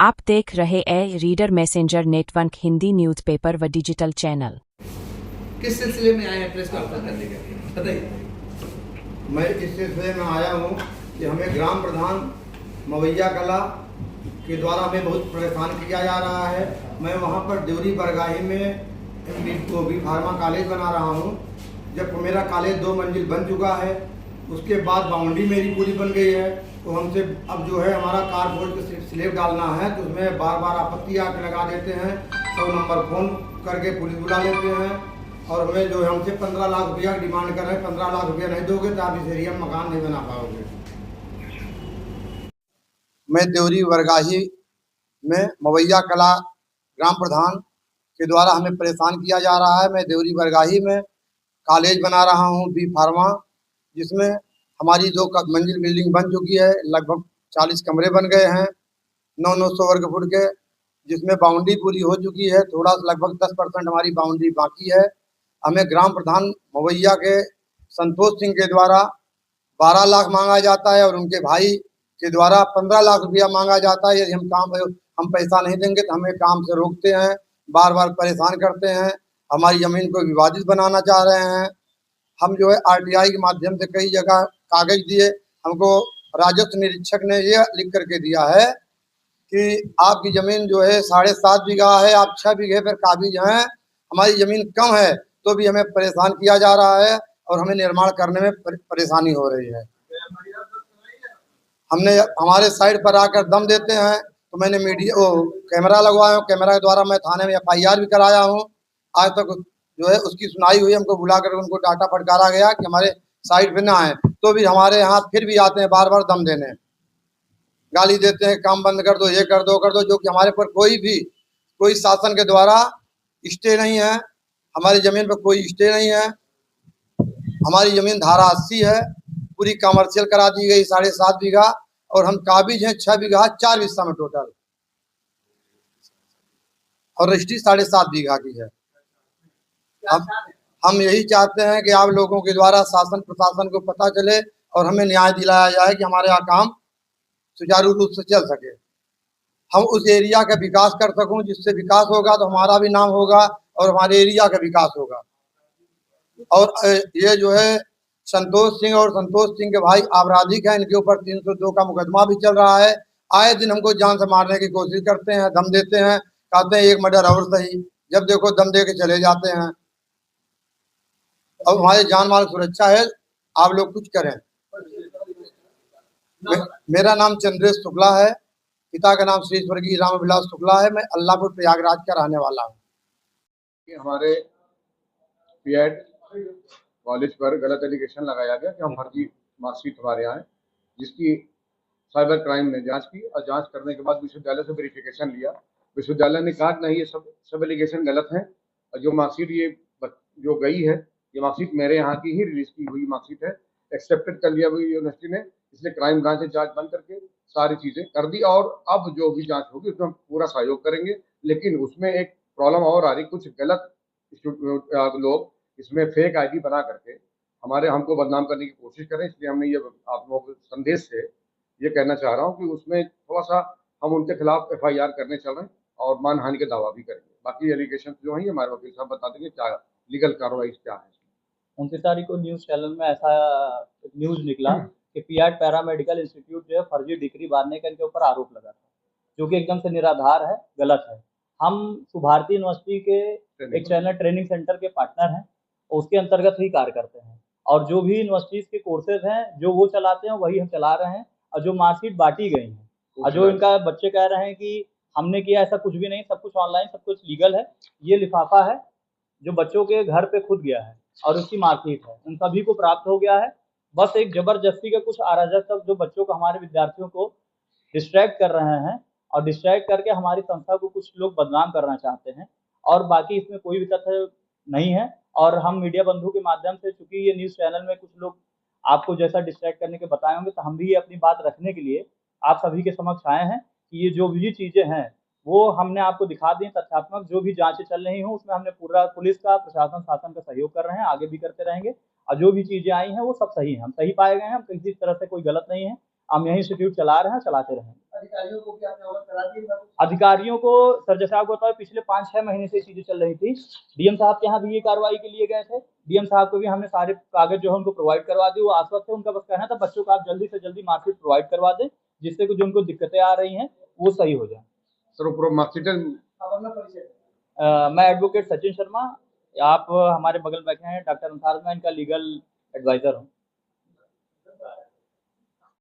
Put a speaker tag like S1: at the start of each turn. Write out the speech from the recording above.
S1: आप देख रहे ए reader messenger network Hindi newspaper व डिजिटल चैनल।
S2: किस सिलसिले में आए हैं प्रेस वार्ता करने के लिए बताइए।
S3: मैं इस सिलसिले में आया हूँ कि हमें ग्राम प्रधान मवैया कला के द्वारा हमें बहुत परेशान किया जा रहा है। मैं वहाँ पर देवरी बरगाही में बी फार्मा कॉलेज बना रहा हूँ। जब मेरा कॉलेज 2 मंजिल बन चुका है, उसके बाद बाउंड्री मेरी पूरी बन गई है, तो हमसे अब जो है हमारा कारपोरेट का स्लैब डालना है, तो उसमें बार बार आपत्ति आके लगा देते हैं। 100 नंबर फ़ोन करके पुलिस बुला लेते हैं और हमें जो हमसे 15 लाख रुपया डिमांड कर रहे हैं। 15 लाख रुपया नहीं दोगे तो आप इस एरिया में मकान नहीं बना पाओगे। मैं देवरी बरगाही में मवैया कला ग्राम प्रधान के द्वारा हमें परेशान किया जा रहा है। मैं देवरी बरगाही में कॉलेज बना रहा हूँ बी फार्मा, जिसमें हमारी 2 मंजिल बिल्डिंग बन चुकी है। लगभग 40 कमरे बन गए हैं 900 वर्ग फुट के, जिसमें बाउंड्री पूरी हो चुकी है। थोड़ा लगभग 10% हमारी बाउंड्री बाकी है। हमें ग्राम प्रधान मवैया के संतोष सिंह के द्वारा 12 लाख मांगा जाता है और उनके भाई के द्वारा 15 लाख रुपया मांगा जाता है। यदि हम पैसा नहीं देंगे तो हमें काम से रोकते हैं, बार बार परेशान करते हैं, हमारी ज़मीन को विवादित बनाना चाह रहे हैं। हम जो है आरटीआई के माध्यम से कई जगह कागज दिए। हमको राजस्व निरीक्षक ने ये लिख करके दिया है कि आपकी ज़मीन जो है 7.5 बीघा है, आप 6 बीघे पर काबिज हैं। हमारी ज़मीन कम है तो भी हमें परेशान किया जा रहा है और हमें निर्माण करने में परेशानी हो रही है। हमने हमारे साइड पर आकर दम देते हैं, तो मैंने कैमरा लगवाया हूँ। कैमरा के द्वारा मैं थाने में FIR भी कराया हूँ। आज तक जो है उसकी सुनाई हुई। हमको बुलाकर उनको डाटा फटकारा गया कि हमारे साइड पे ना आए, तो भी हमारे यहाँ फिर भी आते हैं बार बार दम देने, गाली देते हैं, काम बंद कर दो, ये कर दो, जो कि हमारे पर कोई शासन के द्वारा स्टे नहीं है। हमारी ज़मीन पर कोई स्टे नहीं है। हमारी ज़मीन धारा 80 है, पूरी कमर्शियल करा दी गई 7.5 बीघा, और हम काबिज हैं 6 बीघा 4 हिस्सा में टोटल, और रजिस्ट्री 7.5 बीघा की है। हम यही चाहते हैं कि आप लोगों के द्वारा शासन प्रशासन को पता चले और हमें न्याय दिलाया जाए कि हमारे यहाँ काम सुचारू रूप से चल सके, हम उस एरिया का विकास कर सकूं। जिससे विकास होगा तो हमारा भी नाम होगा और हमारे एरिया का विकास होगा। और ये जो है संतोष सिंह और संतोष सिंह के भाई आपराधिक हैं। इनके ऊपर 302 का मुकदमा भी चल रहा है। आए दिन हमको जान से मारने की कोशिश करते हैं, दम देते हैं, कहते हैं एक मर्डर और सही, जब देखो दम दे के चले जाते हैं। अब हमारे जान माल सुरक्षा है, आप लोग कुछ करें। मेरा नाम चंद्रेश शुक्ला है, पिता का नाम श्री स्वर्गीय राम विलास शुक्ला है। मैं अल्लाहपुर प्रयागराज का रहने वाला हूँ।
S4: हमारे पीएड कॉलेज पर गलत एलिगेशन लगाया गया कि हम फर्जी मार्कशीट हमारे यहाँ है, जिसकी साइबर क्राइम ने जांच की और जांच करने के बाद विश्वविद्यालय से वेरिफिकेशन लिया। विश्वविद्यालय ने कहा नहीं, ये सब एलिगेशन गलत है और जो मार्कशीट ये जो गई है, ये मार्कशीट मेरे यहाँ की ही रिलीज की हुई मार्कशीट है, एक्सेप्टेड कर लिया हुई यूनिवर्सिटी ने। इसलिए क्राइम ब्रांच ने जांच बंद करके सारी चीज़ें कर दी और अब जो भी जांच होगी उसमें हम पूरा सहयोग करेंगे। लेकिन उसमें एक प्रॉब्लम और आ रही, कुछ गलत लोग इसमें फेक आईडी बना करके हमको बदनाम करने की कोशिश करें। इसलिए हमने ये आप लोगों के संदेश से ये कहना चाह रहा हूँ कि उसमें थोड़ा सा हम उनके खिलाफ FIR करने चल रहे हैं और मानहानि का दावा भी करेंगे। बाकी एलिगेशन जो है हमारे वकील साहब बता देंगे क्या लीगल कार्रवाई क्या है।
S5: 29 तारीख को न्यूज़ चैनल में ऐसा न्यूज़ निकला कि पीएड पैरामेडिकल इंस्टीट्यूट जो है फर्जी डिग्री मारने का इनके ऊपर आरोप लगा था, जो कि एकदम से निराधार है, गलत है। हम सुभारती यूनिवर्सिटी के एक चैनल ट्रेनिंग सेंटर के पार्टनर हैं, उसके अंतर्गत ही कार्य करते हैं और जो भी यूनिवर्सिटीज़ के कोर्सेज हैं जो वो चलाते हैं वही हम चला रहे हैं। और जो मार्कशीट बांटी गई हैं और जो इनका बच्चे कह रहे हैं कि हमने किया, ऐसा कुछ भी नहीं, सब कुछ ऑनलाइन, सब कुछ लीगल है। ये लिफाफा है जो बच्चों के घर पे खुद गया है और उसकी मार्कशीट है, उन सभी को प्राप्त हो गया है। बस एक जबरदस्ती के कुछ अराजक जो बच्चों को, हमारे विद्यार्थियों को डिस्ट्रैक्ट कर रहे हैं और डिस्ट्रैक्ट करके हमारी संस्था को कुछ लोग बदनाम करना चाहते हैं, और बाकी इसमें कोई भी तथ्य नहीं है। और हम मीडिया बंधु के माध्यम से, चूंकि ये न्यूज़ चैनल में कुछ लोग आपको जैसा डिस्ट्रैक्ट करने के बताए होंगे, तो हम भी ये अपनी बात रखने के लिए आप सभी के समक्ष आए हैं कि ये जो भी चीज़ें हैं वो हमने आपको दिखा दी। तथ्यात्मक जो भी जांचें चल रही हों उसमें हमने पूरा पुलिस का, प्रशासन, शासन का सहयोग कर रहे हैं, आगे भी करते रहेंगे। और जो भी चीज़ें आई हैं वो सब सही हैं, हम सही पाए गए हैं, हम किसी तरह से कोई गलत नहीं है। हम यही इंस्टीट्यूट चला रहे हैं, चलाते रहेंगे।
S2: अधिकारियों को भी आपने अवगत करा दिया?
S5: अधिकारियों को सर जैसे आपको बताया पिछले 5-6 महीने से चीजें चल रही थी। डीएम साहब के यहाँ भी ये कार्रवाई के लिए गए थे। डीएम साहब को भी हमने सारे कागज जो है उनको प्रोवाइड करवा दिए। वो आश्वस्त है, उनका बस कहना था बच्चों को आप जल्दी से जल्दी मार्कशीट प्रोवाइड करवा दें, जिससे कि जो उनको दिक्कतें आ रही हैं वो सही हो जाए।
S4: सर वो मार्कशीट
S2: आप अपना परिचय
S5: मैं एडवोकेट सचिन शर्मा, आप हमारे बगल बैठे हैं डॉक्टर अंसार, मैं इनका लीगल एडवाइजर हूँ।